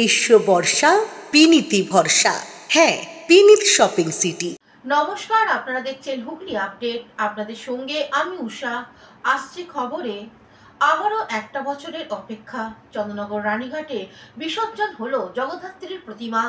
গ্রীষ্ম বর্ষা বিনীতি ভরসা। হ্যাঁ, বিনীত শপিং সিটি। নমস্কার, আপনারা দেখছেন হুগলি আপডেট। আপনাদের সঙ্গে আমি উষা। আসছে খবরে, আবারও একটা বছরের অপেক্ষা। চন্দননগর রানীঘাটে বিসর্জন হলো জগদ্ধাত্রীর প্রতিমা,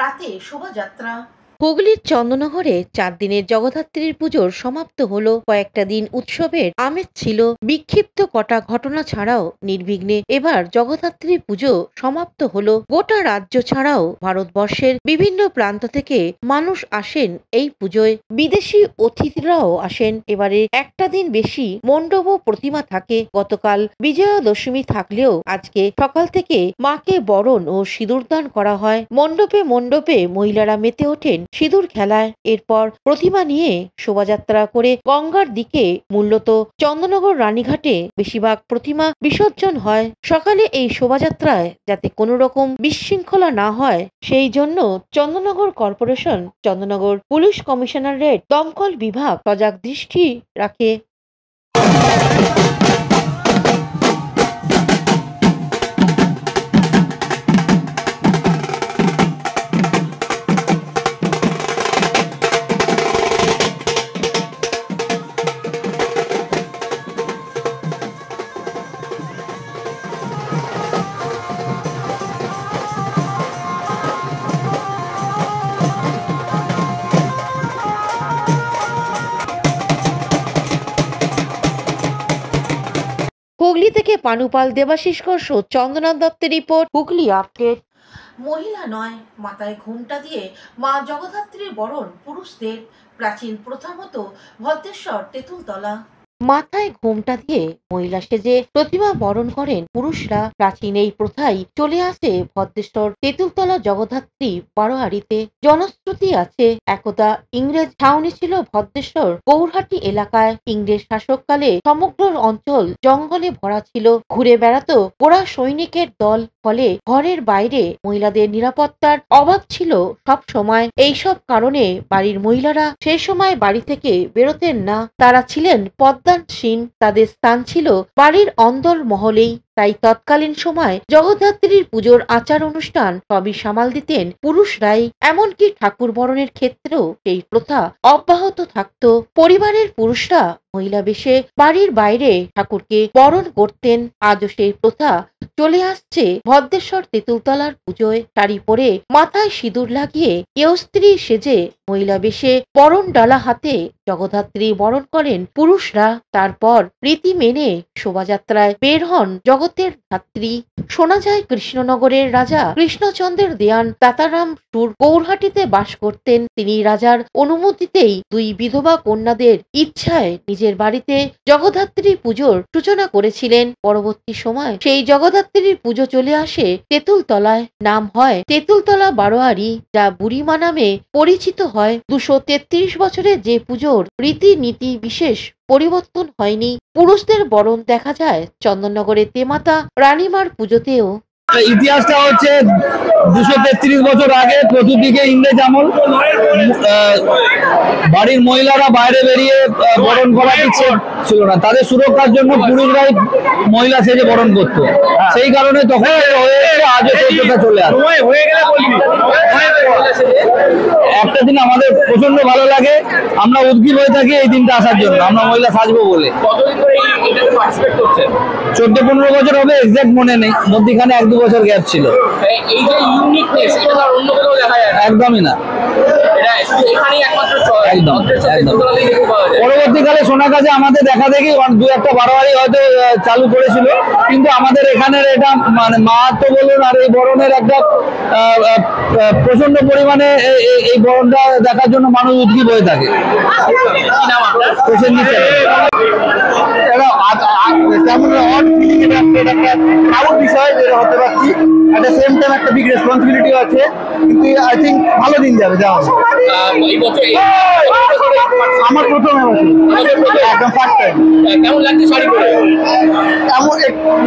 রাতে শোভাযাত্রা। হুগলির চন্দননগরে 4 দিনের জগদ্ধাত্রীর পুজোর সমাপ্ত হলো। কয়েকটা দিন উৎসবের আমেজ ছিল। বিক্ষিপ্ত কটা ঘটনা ছাড়াও নির্বিঘ্নে এবার জগদ্ধাত্রী পুজো সমাপ্ত হলো। গোটা রাজ্য ছাড়াও ভারতবর্ষের বিভিন্ন প্রান্ত থেকে মানুষ আসেন এই পুজোয়। বিদেশি অতিথিরাও আসেন। এবারে একটা দিন বেশি মণ্ডপ ও প্রতিমা থাকে। গতকাল বিজয়া দশমী থাকলেও আজকে সকাল থেকে মাকে বরণ ও সিঁদুরদান করা হয়। মণ্ডপে মণ্ডপে মহিলারা মেতে ওঠেন সিঁদুর খেলায়। এরপর প্রতিমা নিয়ে শোভাযাত্রা করে গঙ্গার দিকে, মূলত চন্দননগর রানীঘাটে বেশিরভাগ প্রতিমা বিসর্জন হয়। সকালে এই শোভাযাত্রায় যাতে কোনো রকম বিশৃঙ্খলা না হয় সেই জন্য Chandannagar corporation, Chandannagar police commissionerate, দমকল বিভাগ সজাগ দৃষ্টি রাখে। হুগলি থেকে পানুপাল, দেবাশিস ঘোষ, চন্দনা দত্তের রিপোর্ট, হুগলি আপডেট। মহিলা নয়, মাথায় ঘোমটা দিয়ে মা জগদ্ধাত্রীর বরণ পুরুষদের। প্রাচীন প্রথা মতো ভদ্রেশ্বর তেঁতুলতলা। মাথায় ঘোমটা দিয়ে মহিলা সেজে প্রতিমা বরণ করেন পুরুষরা। প্রাচীন এই প্রথাই চলে আসে ভদ্রেশ্বর তেঁতুলতলা জগদ্ধাত্রী বারোয়ারিতে। জনশ্রুতি আছে, একদা ইংরেজ ছাউনি ছিল ভদ্রেশ্বর গৌরহাটি এলাকায়। ইংরেজ শাসককালে সমগ্র অঞ্চল জঙ্গলে ভরা ছিল। ঘুরে বেড়াতো গোড়া সৈনিকের দল। ফলে ঘরের বাইরে মহিলাদের নিরাপত্তার অভাব ছিল সব সময়। এইসব কারণে বাড়ির মহিলারা সে সময় বাড়ি থেকে বেরোতেন না। তারা ছিলেন পদ্মাসীন। তাদের স্থান ছিল বাড়ির অন্দর মহলেই। তাই তৎকালীন সময় জগদ্ধাত্রীর পুজোর আচার অনুষ্ঠান সবই সামাল দিতেন পুরুষরাই। এমনকি ঠাকুর বরণের ক্ষেত্রেও সেই প্রথা অব্যাহত থাকত। পরিবারের পুরুষরা মহিলা বেশে বাড়ির বাইরে ঠাকুরকে বরণ করতেন। আজও সেই প্রথা চলে আসছে ভদ্রেশ্বর তেঁতুলতলার পুজোয়। শাড়ি পরে মাথায় সিঁদুর লাগিয়ে কেউ স্ত্রী সেজে মহিলা বেশে বরণ ডালা হাতে জগদ্ধাত্রী বরণ করেন পুরুষরা। তারপর রীতি মেনে শোভাযাত্রায় বের হন জগতের ধাত্রী। শোনা যায় কৃষ্ণনগরের রাজা কৃষ্ণচন্দ্রের দেয়ান তাতারাম সুর গৌরহাটিতে বাস করতেন। তিনি রাজার অনুমতিতেই 2 বিধবা কন্যাদের ইচ্ছায় নিজের বাড়িতে জগদ্ধাত্রী পুজোর সূচনা করেছিলেন। পরবর্তী সময় সেই জগদ্ধাত্রীর পুজো চলে আসে তেঁতুলতলায়। নাম হয় তেঁতুলতলা বারোয়ারি, যা বুড়িমা নামে পরিচিত হয়। 233 বছরে যে পুজোর রীতিনীতি বিশেষ পরিবর্তন হয়নি। পুরুষদের বরণ দেখা যায় চন্দননগরের তেমাতা রানীমার পুজোতেও। ইতিহাসটা হচ্ছে 233 বছর আগে চতুর্দিকে ইংরেজ আমল। বাড়ির মহিলারা বাইরে বেরিয়ে বরণ করা ইচ্ছে ছিল না। তাদের সুরক্ষার জন্য পুরুষরাই মহিলা সেজে বরণ করত। সেই কারণে তখন আজও সেই কথা চলে আসে। একটা দিন আমাদের প্রচন্ড ভালো লাগে, আমরা উদ্গ্রীব হয়ে থাকি এই দিনটা আসার জন্য। আমরা মহিলা সাজবো বলে 14-15 বছর হবে, এক্সাক্ট মনে নেই। মধ্যখানে 1-2 বছর গ্যাপ ছিল। একদমই না। পরবর্তীকালে শোনা গেছে আমাদের দেখা দেখি 2-1টা বারোয়ারি হয়তো চালু করেছিল, কিন্তু আমাদের এখানের এটা মানে মাহাত্ম্য বলুন আর এই বরণের একটা প্রচন্ড পরিমাণে এই বরণটা দেখার জন্য মানুষ উদ্গ্রীব হয়ে থাকে। একটা বিগ রেসপন্সিবিলিটি আছে, কিন্তু আই থিঙ্ক ভালো দিন যাবে। আমার প্রথম একদম ফার্স্ট টাইম। কেমন লাগছে শাড়ি পরে? এমন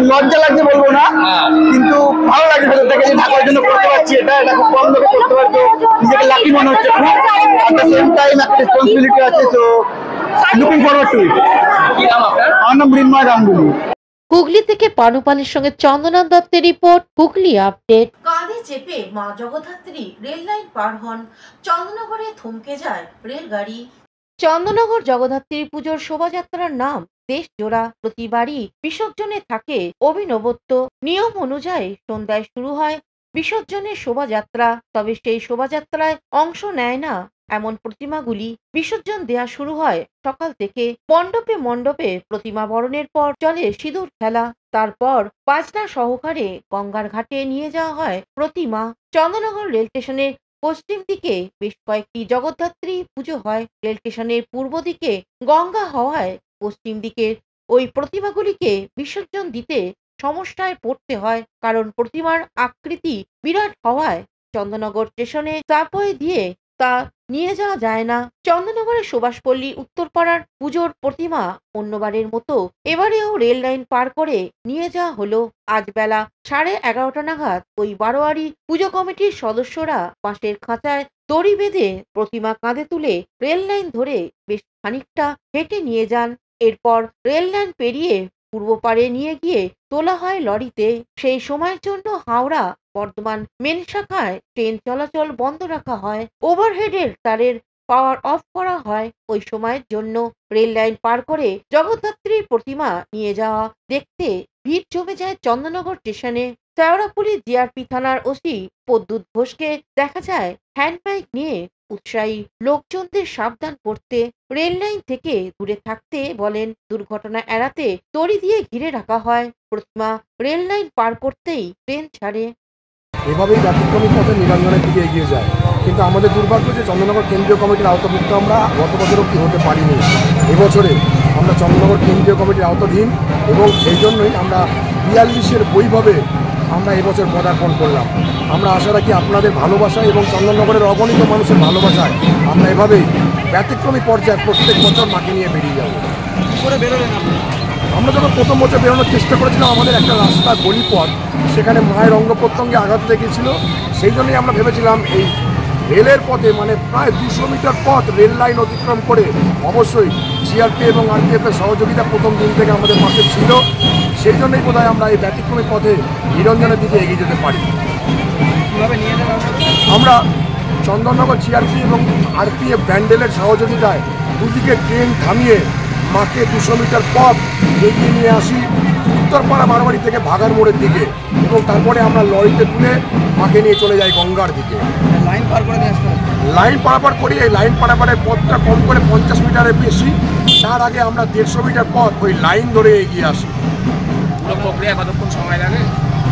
লজ্জা লাগছে বলবো না, কিন্তু ভালো লাগছে ভেতর থেকে যে ঠাকুরের জন্য করতে পারছি। এটা খুব কম লোকে করতে পারতো, নিজেকে লাকি মনে হচ্ছে। এট দ্য সেম টাইম একটা রেসপন্সিবিলিটি আছে, তো লুকিং ফরওয়ার্ড টু ইট। আমার নাম মৃন্ময় গাঙ্গুলি। হুগলি থেকে পানুপালের সঙ্গে চন্দনা দত্তের রিপোর্ট, হুগলি আপডেট। কাঁধে চেপে মা জগদ্ধাত্রী রেল লাইন পার হন, চন্দননগরে থমকে যায় রেলগাড়ি। চন্দননগর জগদ্ধাত্রী পুজোর শোভাযাত্রার নাম দেশজোড়া। প্রতিবারই বিসর্জনে থাকে অভিনবত্ব। নিয়ম অনুযায়ী সন্ধ্যায় শুরু হয় বিসর্জনের শোভাযাত্রা। তবে সেই শোভাযাত্রায় অংশ নেয় না এমন প্রতিমাগুলি বিসর্জন দেয়া শুরু হয় সকাল থেকে। মণ্ডপে মণ্ডপে প্রতিমা বরণের পর চলে সিঁদুর খেলা। তারপর বাজনা সহকারে গঙ্গার ঘাটে নিয়ে যাওয়া হয় প্রতিমা। চন্দননগর রেল স্টেশনের পশ্চিম দিকে বেশ কয়েকটি জগদ্ধাত্রী পুজো হয়। রেল স্টেশনের পূর্ব দিকে গঙ্গা হওয়ায় পশ্চিম দিকের ওই প্রতিমাগুলিকে বিসর্জন দিতে সমস্যায় পড়তে হয়, কারণ প্রতিমার আকৃতি বিরাট হওয়ায় চন্দননগর স্টেশনে সাবওয়ে দিয়ে তা নিয়ে যাওয়া যায় না। চন্দননগরের সুভাষপল্লী উত্তরপাড়ার পুজোর প্রতিমা অন্যবারের মতো এবারেও রেল লাইন পার করে নিয়ে যাওয়া হলো। আজ বেলা 11:30 নাগাদ ওই বারোয়ারি পুজো কমিটির সদস্যরা বাঁশের খাঁচায় দড়ি বেঁধে প্রতিমা কাঁধে তুলে রেল লাইন ধরে বেশ খানিকটা হেঁটে নিয়ে যান। এরপর রেল লাইন পেরিয়ে পূর্ব পাড়ে নিয়ে গিয়ে তোলা হয় লরিতে। সেই সময়ের জন্য হাওড়া বর্ধমান মেন শাখায় ট্রেন চলাচল বন্ধ রাখা হয়। ওভারহেডের তারের পাওয়ার অফ করা হয়। ওই সময়ের জন্য রেল লাইন পার করে জগদ্ধাত্রীর প্রতিমা নিয়ে যাওয়া দেখতে ভিড় জমে যায় চন্দননগর স্টেশনে। শেওড়াফুলি জিআরপি থানার ওসি প্রদ্যুৎ ঘোষকে দেখা যায় হ্যান্ডবাইক নিয়ে উৎসাহী লোকজনদের সাবধান করতে, রেল লাইন থেকে দূরে থাকতে বলেন। দুর্ঘটনা এড়াতে দড়ি দিয়ে ঘিরে রাখা হয়। প্রতিমা রেল লাইন পার করতেই ট্রেন ছাড়ে। এভাবেই ব্যতিক্রমী পথে নিরঞ্জনের দিকে এগিয়ে যায়। কিন্তু আমাদের দুর্ভাগ্য যে চন্দননগর কেন্দ্রীয় কমিটির আওতাভুক্ত আমরা গত বছর অব্দি হতে পারিনি। এবছরে আমরা চন্দননগর কেন্দ্রীয় কমিটির আওতাধীন এবং সেই জন্যই আমরা 42-এর বৈভবে আমরা এবছর পদার্পণ করলাম। আমরা আশা রাখি আপনাদের ভালোবাসা এবং চন্দননগরের অগণিত মানুষের ভালোবাসায় আমরা এভাবেই ব্যতিক্রমী পর্যায়ে প্রত্যেক বছর মাকে নিয়ে বেরিয়ে যাব। আমরা যখন প্রথম বছর বেরোনোর চেষ্টা করেছিলাম, আমাদের একটা রাস্তা গলিপথ, সেখানে মায়ের অঙ্গ প্রত্যঙ্গে আঘাত লেগেছিল। সেই জন্যই আমরা ভেবেছিলাম এই রেলের পথে মানে প্রায় 200 মিটার পথ রেল লাইন অতিক্রম করে অবশ্যই জিআরপি এবং আরপিএফের সহযোগিতা প্রথম দিন থেকে আমাদের পাশে ছিল। সেই জন্যই বোধহয় আমরা এই ব্যতিক্রমী পথে নিরঞ্জনের দিকে এগিয়ে যেতে পারি। আমরা চন্দননগর জিআরপি এবং আরপিএফ ব্যান্ডেলের সহযোগিতায় দুদিকে ট্রেন থামিয়ে মাকে 200 মিটার পথ এগিয়ে নিয়ে আসি উত্তরপাড়া বারোয়ারি থেকে ভাগার মোড়ের দিকে, এবং তারপরে আমরা লরিতে তুলে মাকে নিয়ে চলে যাই গঙ্গার দিকে। লাইন পারাপার করি। এই লাইন পারাপারের পথটা কম করে 50 মিটারের বেশি। তার আগে আমরা 150 মিটার পথ ওই লাইন ধরে এগিয়ে আসি। প্রক্রিয়া কতক্ষণ সময় লাগে?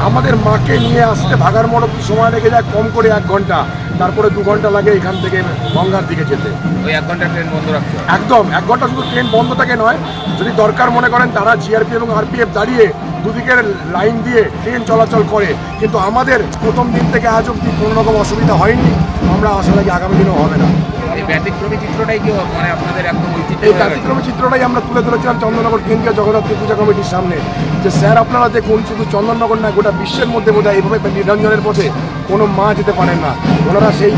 আমাদের মাকে নিয়ে আসতে ভাগার মোড় অব্দি সময় লেগে যায় কম করে 1 ঘন্টা। তারপরে 2 ঘন্টা লাগে এখান থেকে গঙ্গার দিকে যেতে। ওই 1 ঘন্টা ট্রেন বন্ধ রাখতে হয়? একদম 1 ঘন্টা শুধু ট্রেন বন্ধ থাকে নয়, যদি দরকার মনে করেন তারা জিআরপি এবং আরপিএফ দাঁড়িয়ে দুদিকের লাইন দিয়ে ট্রেন চলাচল করে। কিন্তু আমাদের প্রথম দিন থেকে আজ অব্দি কোনো রকম অসুবিধা হয়নি। আমরা আশা রাখি আগামী দিনেও হবে না। এই ব্যতিক্রমী চিত্রটাই কি মানে আপনাদের একদম এই ব্যতিক্রমী চিত্রটাই আমরা তুলে ধরেছিলাম চন্দননগর কেন্দ্রীয় জগদ্ধাত্রী পূজা কমিটির সামনে, যে স্যার আপনারা দেখুন শুধু চন্দননগর না গোটা বিশ্বের মধ্যে বোধহয় এইভাবে নিরঞ্জনের পথে কোনো মা যেতে পারেন না। ওনারা সেই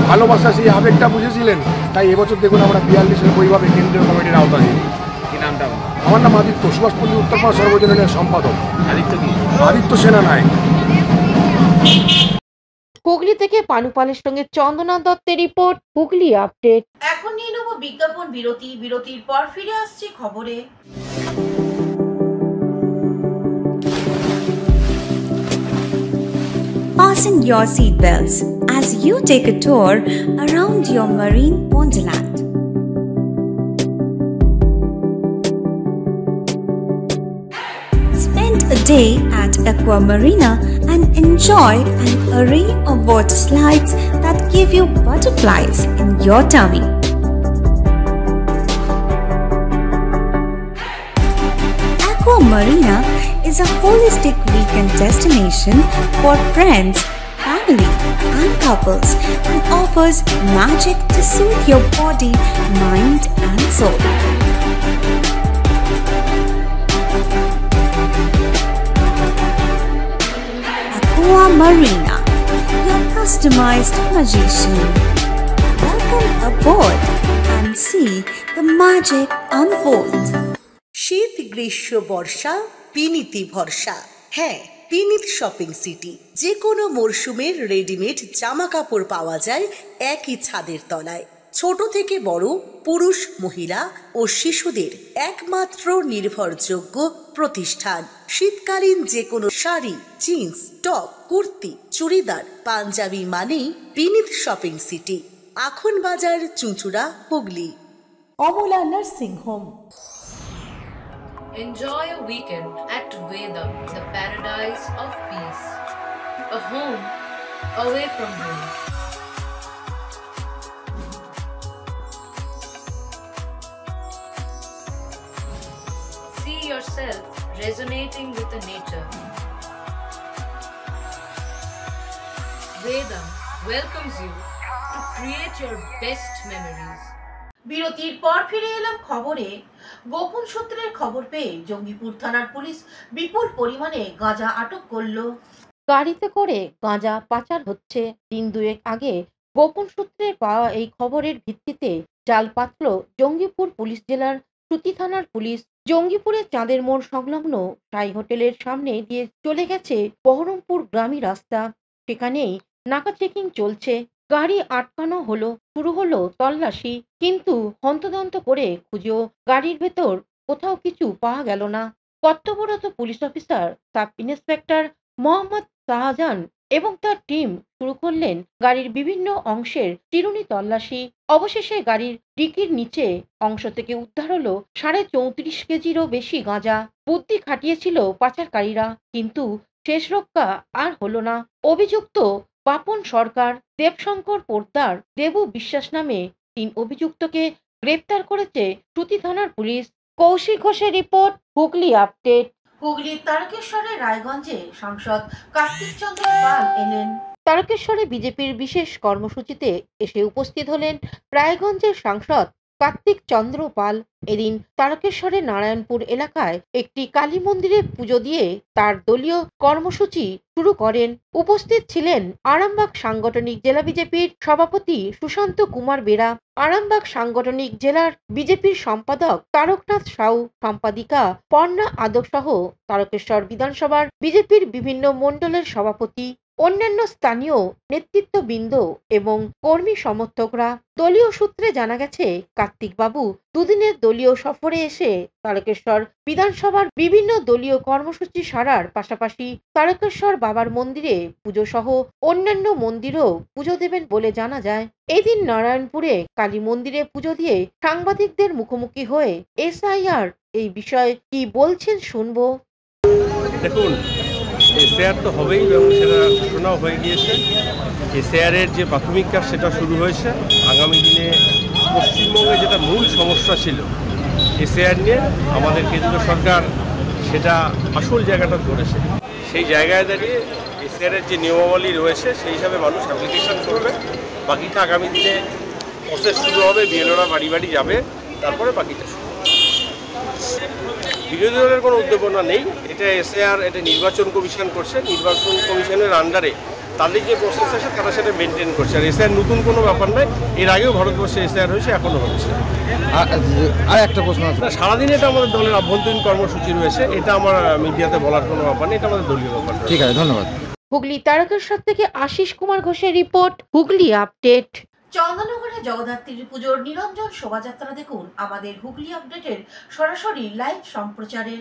ভালোবাসা সেই আবেগটা বুঝেছিলেন। তাই এবছর দেখুন আমরা 42-এর বৈভাবে কেন্দ্রীয় কমিটির আওতাধীন। কি নামটা? আমার নাম আদিত্য, সুভাষপল্লী উত্তরপাড়া সর্বজনীনের সম্পাদক। আদিত্য কি? আদিত্য সেনা নায়ক। হুগলি থেকে পানুপালের সঙ্গে চন্দনা দত্তের রিপোর্ট, হুগলি আপডেট। এখন নিয়ে নেব বিজ্ঞাপন বিরতি। বিরতির পর ফিরে আসছি খবরে। Fasten your seatbelts as you take a tour around your marine wonderland. Spend a day at Aqua Marina and enjoy an array of water slides that give you butterflies in your tummy. Aqua Marina is a holistic weekend destination for friends, family, and couples and offers magic to soothe your body, mind, and soul. Aqua Marina, your customized magician. Welcome aboard and see the magic unfold. শীত গ্রীষ্ম বর্ষা পিনিতি ভরসা। হ্যাঁ, পিনিত shopping city. যে কোনো মরশুমের readymade জামা কাপড় পাওয়া যায় একই ছাদের তলায়। ছোট থেকে বড়, পুরুষ, মহিলা ও শিশুদের একমাত্র নির্ভরযোগ্য প্রতিষ্ঠান। শীতকালীন যে কোনো শাড়ি, জিন্স, টপ, কুর্তি, চুড়িদার, পাঞ্জাবি মানেই Pinit shopping city. Akhan Bazar, Chuchura, Hooghly. Amala nursing home. Enjoy a weekend at Vedam, the paradise of peace. A home away from home. See yourself resonating with the nature. Vedam welcomes you to create your best memories. বিরতির পর ফিরে এলাম খবরে। গোপন সূত্রের খবর পেয়ে জঙ্গিপুর থানার পুলিশ বিপুল পরিমাণে গাঁজা আটক করলো। গাড়িতে করে গাঁজা পাচার হচ্ছে। দিন দুয়েক আগে গোপন সূত্রে পাওয়া এই খবরের ভিত্তিতে জাল পাতল জঙ্গিপুর পুলিশ জেলার সুতি থানার পুলিশ। জঙ্গিপুরের চাঁদের মোড় সংলগ্ন সাই হোটেলের সামনে দিয়ে চলে গেছে বহরমপুর গ্রামী রাস্তা। সেখানেই নাকা চেকিং চলছে। গাড়ি আটকানো হলো, শুরু হলো তল্লাশি, কিন্তু হন্তদন্ত করে খুঁজেও গাড়ির ভেতর কোথাও কিছু পাওয়া গেল না। কর্তব্যরত police officer sub inspector Mohammad Shahjahan এবং তার টিম শুরু করলেন গাড়ির বিভিন্ন অংশের চিরুনি তল্লাশি। অবশেষে গাড়ির ডিকির নিচে অংশ থেকে উদ্ধার হলো 34.5 কেজিরও বেশি গাঁজা। বুদ্ধি খাটিয়েছিল পাচারকারীরা, কিন্তু শেষ রক্ষা আর হলো না। অভিযুক্ত বাপন সরকার, দেবশঙ্কর পোদ্দার, দেবু বিশ্বাস নামে 3 অভিযুক্তকে গ্রেপ্তার করেছে সুতি থানার পুলিশ। কৌশিক ঘোষের রিপোর্ট, হুগলি আপডেট। হুগলির তারকেশ্বরের রায়গঞ্জে সাংসদ কার্তিক চন্দ্র পাল এলেন। তারকেশ্বরে বিজেপির বিশেষ কর্মসূচিতে এসে উপস্থিত হলেন রায়গঞ্জের সাংসদ কার্তিক চন্দ্র পাল। এদিন তারকেশ্বরের নারায়ণপুর এলাকায় একটি কালী মন্দিরে পুজো দিয়ে তার দলীয় কর্মসূচি শুরু করেন। উপস্থিত ছিলেন আরামবাগ সাংগঠনিক জেলা বিজেপির সভাপতি সুশান্ত কুমার বেরা, আরামবাগ সাংগঠনিক জেলার বিজেপির সম্পাদক তারকনাথ সাউ, সম্পাদিকা পর্ণা আদক সহ তারকেশ্বর বিধানসভার বিজেপির বিভিন্ন মণ্ডলের সভাপতি, অন্যান্য স্থানীয় নেতৃত্ববৃন্দ এবং কর্মী সমর্থকরা। দলীয় সূত্রে জানা গেছে, কার্তিক বাবু দুদিনের দলীয় সফরে এসে তারকেশ্বর বিধানসভার বিভিন্ন দলীয় কর্মসূচি সারার পাশাপাশি তারকেশ্বর বাবার মন্দিরে পুজো সহ অন্যান্য মন্দিরেও পুজো দেবেন বলে জানা যায়। এদিন নারায়ণপুরে কালী মন্দিরে পুজো দিয়ে সাংবাদিকদের মুখোমুখি হয়ে এসআইআর এই বিষয়ে কি বলছেন শুনবো। দেখুন, এসআইআর তো হবেই এবং সেটা ঘোষণাও হয়ে গিয়েছে। এসআইআরের যে প্রাথমিক কাজ সেটা শুরু হয়েছে। আগামী দিনে পশ্চিমবঙ্গে যেটা মূল সমস্যা ছিল এসআইআর নিয়ে, আমাদের কেন্দ্র সরকার সেটা আসল জায়গাটা ধরেছে। সেই জায়গায় দাঁড়িয়ে এসআইআরের যে নিয়মাবলী রয়েছে সেই হিসাবে মানুষ অ্যাপ্লিকেশন করবে। বাকিটা আগামী দিনে প্রসেস শুরু হবে, বিএলওরা বাড়ি বাড়ি যাবে, তারপরে বাকিটা শুরু হবে। বিরোধী দলের কোনো উদ্দীপনা নেই। এটা এসআইআর, এটা নির্বাচন কমিশন করছে। নির্বাচন কমিশনের আন্ডারে তাদের যে প্রসেস আছে তারা সেটা মেনটেন করছে। আর এসআইআর নতুন কোনো ব্যাপার নয়, এর আগেও ভারতবর্ষে এসআইআর হয়েছে, এখনও হচ্ছে। আর একটা প্রশ্ন আছে, সারাদিন এটা আমাদের দলের আভ্যন্তরীণ কর্মসূচি রয়েছে। এটা আমার মিডিয়াতে বলার কোনো ব্যাপার নেই, এটা আমাদের দলীয় ব্যাপার। ঠিক আছে, ধন্যবাদ। হুগলি তারকেশ্বর থেকে আশিস কুমার ঘোষের রিপোর্ট, হুগলি আপডেট। চন্দননগরে জগদ্ধাত্রী পুজোর নিরঞ্জন শোভাযাত্রা দেখুন আমাদের হুগলি আপডেটের সরাসরি লাইভ সম্প্রচারে।